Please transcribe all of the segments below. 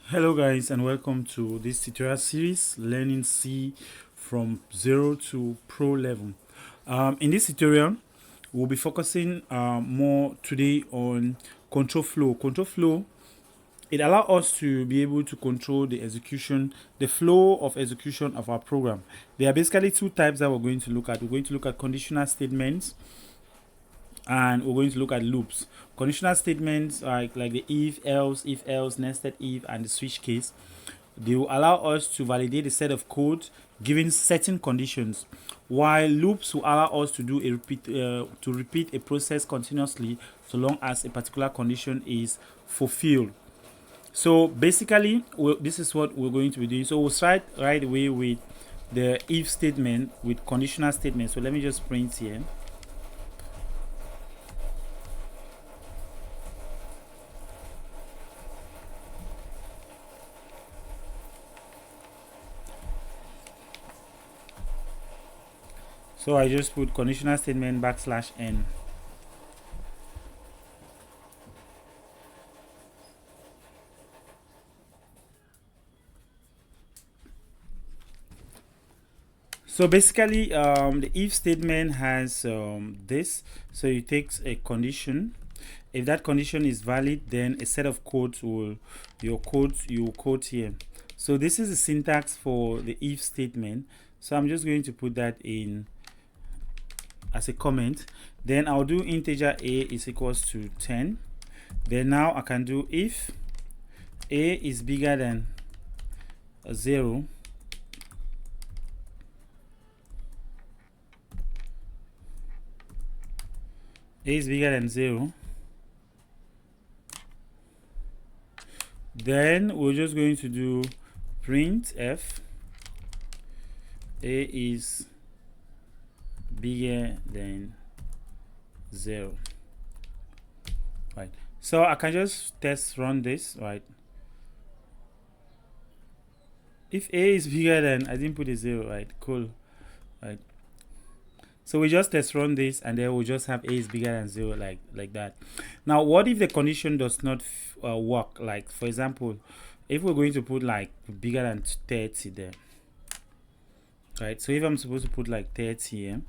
Hello guys and welcome to this tutorial series learning C from 0 to pro level. In this tutorial we'll be focusing more today on control flow. Control flow, it allows us to be able to control the flow of execution of our program. There are basically two types that we're going to look at. We're going to look at conditional statements and we're going to look at loops. Conditional statements like the if else, nested if, and the switch case. They will allow us to validate a set of code given certain conditions, while loops will allow us to do to repeat a process continuously so long as a particular condition is fulfilled. So basically, this is what we're going to be doing. So we'll start right away with the if statement with conditional statement. So let me just print here. So I just put conditional statement \n. So basically, the if statement has this. So it takes a condition. If that condition is valid, then a set of codes will you quote here. So this is the syntax for the if statement. So I'm just going to put that in as a comment. Then I'll do integer a is equals to 10. Then now I can do if a is bigger than 0, a is bigger than 0, then we're just going to do printf a is bigger than 0, right? So I can just test run this, right? If a is bigger than, I didn't put a 0, right? Cool, right? So we just test run this and then we'll just have a is bigger than 0 like that. Now what if the condition does not work? Like for example, if we're going to put like bigger than 30 there, right? So if I'm supposed to put like 30 here,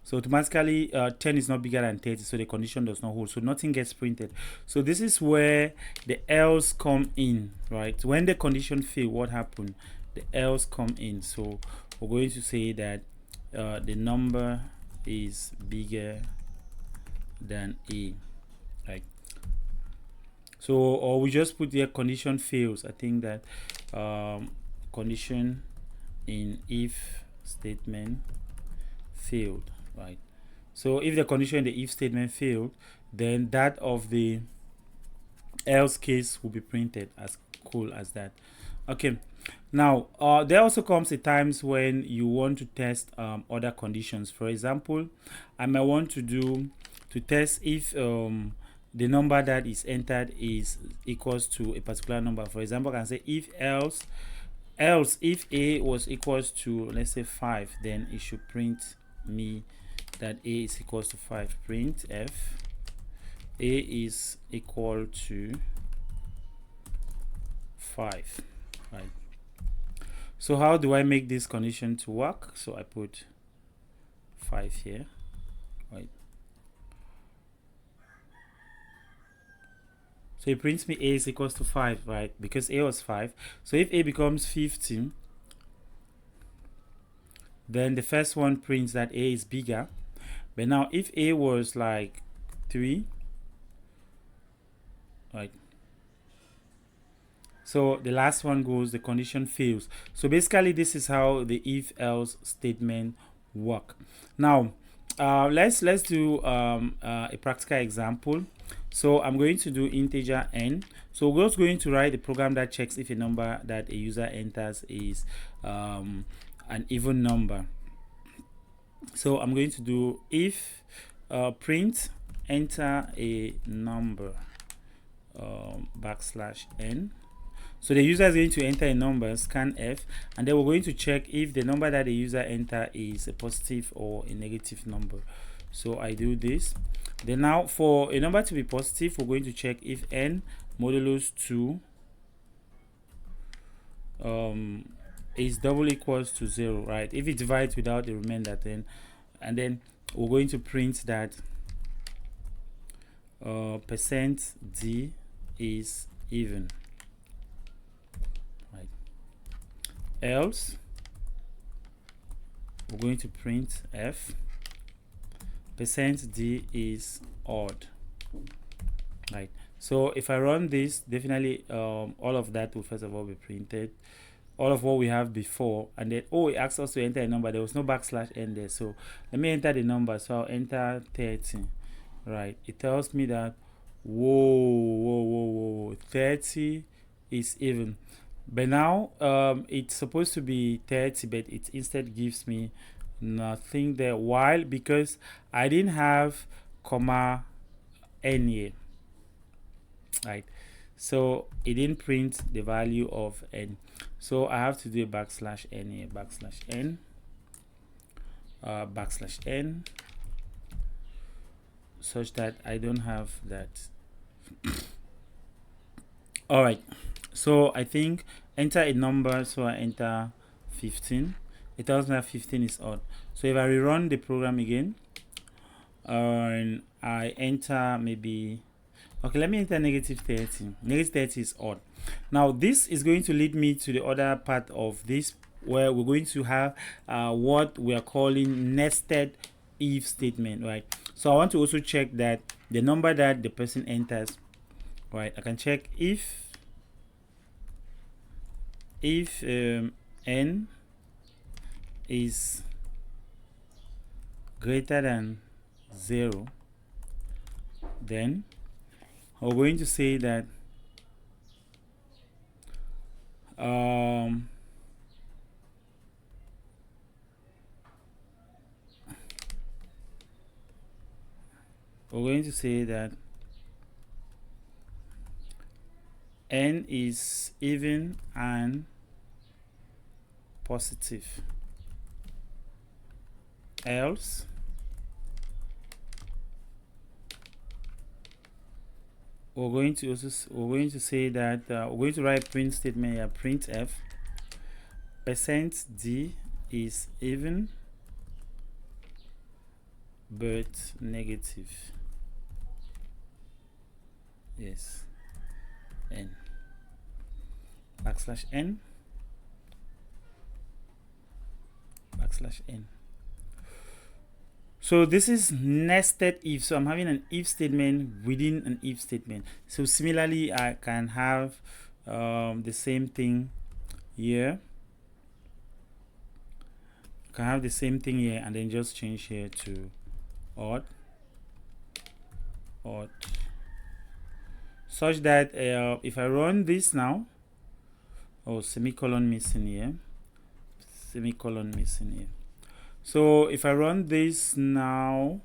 so automatically 10 is not bigger than 30, so the condition does not hold, so nothing gets printed. So this is where the else come in, right? When the condition fail, what happened? The else come in. So we're going to say that the number is bigger than a, right? So or we just put there condition fails. I think that condition in if statement failed, right? So if the condition in the if statement failed, then that of the else case will be printed. As cool as that. Okay, now there also comes a times when you want to test other conditions. For example, I might want to test if the number that is entered is equals to a particular number. For example, I can say if else if a was equals to, let's say, 5, then it should print me that a is equals to 5. Print f a is equal to 5, right? So how do I make this condition to work? So I put 5 here, right? So it prints me a is equals to 5, right? Because a was 5. So if a becomes 15, then the first one prints that a is bigger. But now if a was like 3, right? So the last one goes, the condition fails. So basically this is how the if else statement work. Now let's do a practical example. So I'm going to do integer n. So we're just going to write a program that checks if a number that a user enters is an even number. So I'm going to do if print enter a number \n. So the user is going to enter a number, scanf, and then we're going to check if the number that the user enter is a positive or a negative number. So I do this. Then now for a number to be positive, we're going to check if n modulus 2 is double equals to 0, right? If it divides without the remainder, then and then we're going to print that percent %d is even, right? Else we're going to print f percent %d is odd, right? So if I run this, definitely all of that will first of all be printed, all of what we have before, and then it asks us to enter a number. There was no /n there, so let me enter the number. So I'll enter 30, right? It tells me that whoa, 30 is even, but now it's supposed to be 30, but it instead gives me nothing there. Why? Because I didn't have comma n here, right? So it didn't print the value of n, so I have to do a \n here, \n, \n, such that I don't have that. All right, so I think enter a number, so I enter 15. It tells me that 15 is odd. So if I rerun the program again and I enter maybe, okay, let me enter -30. -30 is odd. Now this is going to lead me to the other part of this, where we're going to have what we are calling nested if statement, right? So I want to also check that the number that the person enters, right? I can check if n is greater than 0, then we're going to say that n is even and positive. Else we're going to say that we're going to write print statement here, printf %d is even but negative. Yes, n \n \n. So this is nested if. So I'm having an if statement within an if statement. So similarly, I can have the same thing here. And then just change here to odd, such that if I run this now, semicolon missing here. So if I run this now,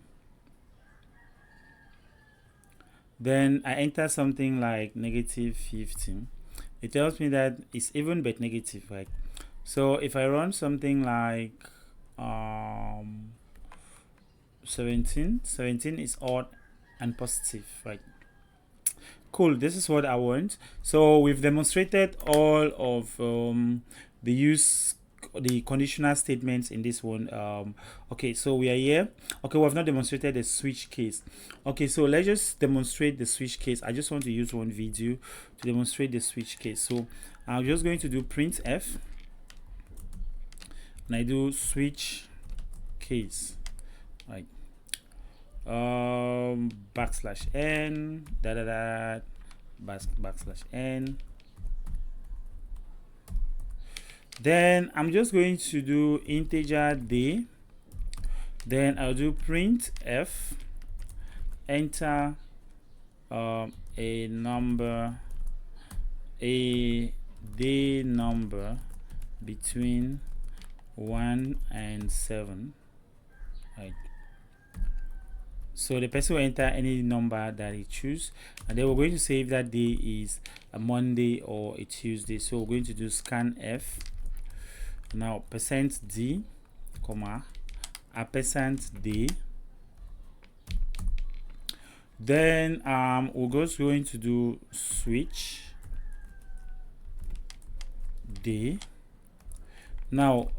then I enter something like -15. It tells me that it's even but negative, right? So if I run something like 17 is odd and positive, right? Cool, this is what I want. So we've demonstrated all of the conditional statements in this one. Okay, so we are here. Okay, we have not demonstrated the switch case. Okay, so let's just demonstrate the switch case. I just want to use one video to demonstrate the switch case. So I'm just going to do printf, and I do switch case, right? \n \n. Then I'm just going to do integer day. Then I'll do printf enter a day number between 1 and 7, right? So the person will enter any number that he choose, and then we're going to say if that day is a Monday or a Tuesday. So we're going to do scanf. Now %d, comma, a %day. Then we're just going to do switch day. Now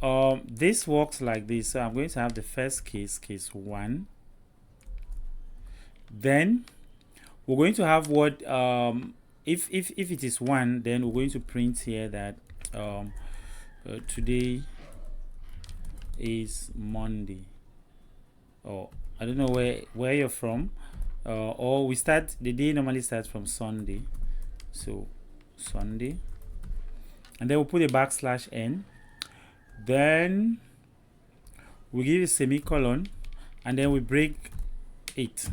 this works like this. So I'm going to have the first case, case 1. Then we're going to have what if it is 1, then we're going to print here that today is Monday. Or I don't know where you're from, or we start the day normally starts from Sunday, so Sunday, and then we'll put a \n, then we give a semicolon, and then we break 8.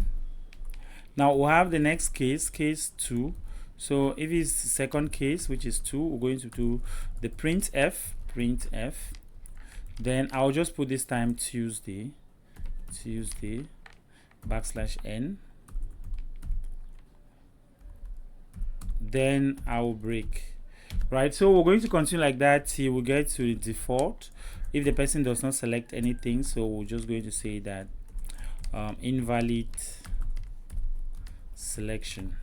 Now we'll have the next case, case 2. So if it's the second case, which is 2, we're going to do the printf. Then I'll just put this time Tuesday \n. Then I will break. Right, so we're going to continue like that till we get to the default. If the person does not select anything, so we're just going to say that invalid selection.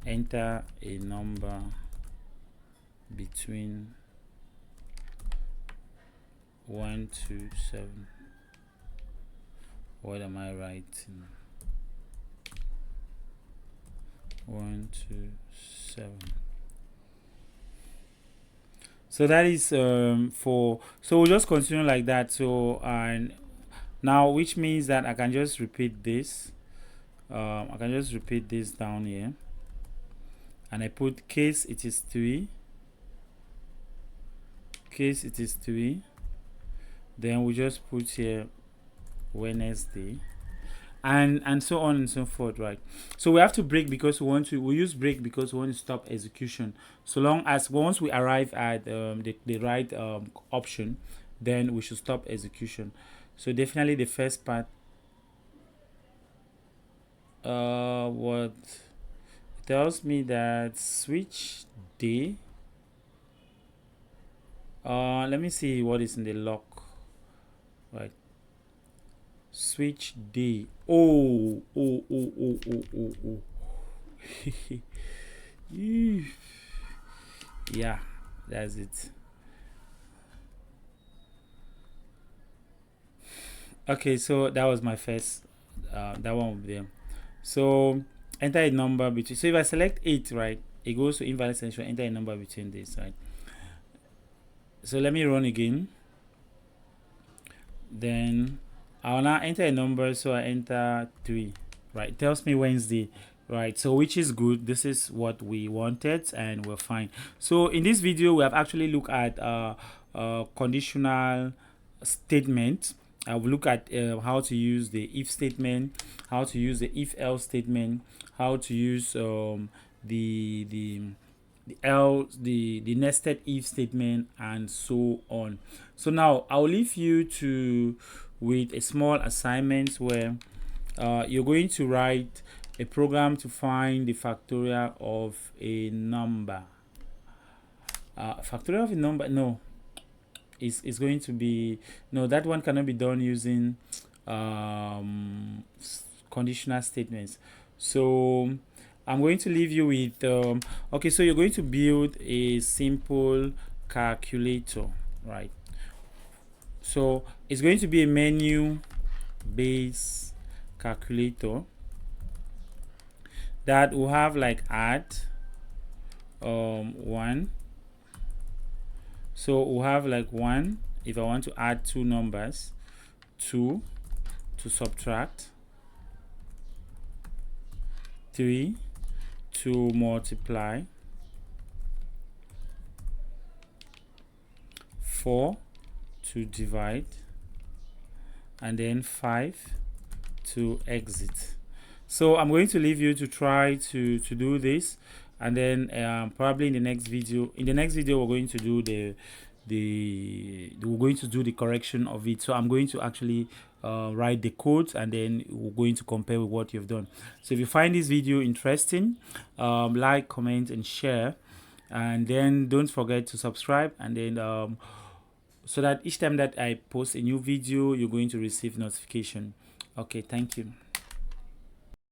Enter a number between 1 to 7. What am I writing? 1 to 7. So that is so we'll just continue like that. So and now, which means that I can just repeat this. I can just repeat this down here, and I put case it is 3. Case it is 3. Then we just put here Wednesday, and so on and so forth, right? So we have to break because we use break because we want to stop execution. So long as once we arrive at the right option, then we should stop execution. So definitely the first part, what it tells me that switch day. Let me see what is in the lock. Right, switch day. Oh. Yeah, that's it. Okay, so that was my first that one over there. So enter a number between, so if I select 8, right, it goes to invalid selection. Enter a number between this, right? So let me run again. Then I'll now enter a number, so I enter 3, right? It tells me Wednesday, right? So which is good. This is what we wanted, and we're fine. So in this video we have actually looked at conditional statement. I will look at how to use the if statement, how to use the if else statement, how to use the nested if statement, and so on. So now I'll leave you with a small assignment where you're going to write a program to find the factorial of a number. Factorial of a number, no, is going to be, no, that one cannot be done using conditional statements. So I'm going to leave you with okay, so you're going to build a simple calculator, right? So it's going to be a menu based calculator that will have like add 1. So we'll have like 1 if I want to add 2 numbers, 2 to subtract, 3 to multiply, 4 to divide, and then 5 to exit. So I'm going to leave you to try to do this, and then probably in the next video we're going to do the correction of it. So I'm going to actually write the code, and then we're going to compare with what you've done. So if you find this video interesting, like, comment, and share, and then don't forget to subscribe, and then so that each time that I post a new video, you're going to receive notification. Okay, thank you.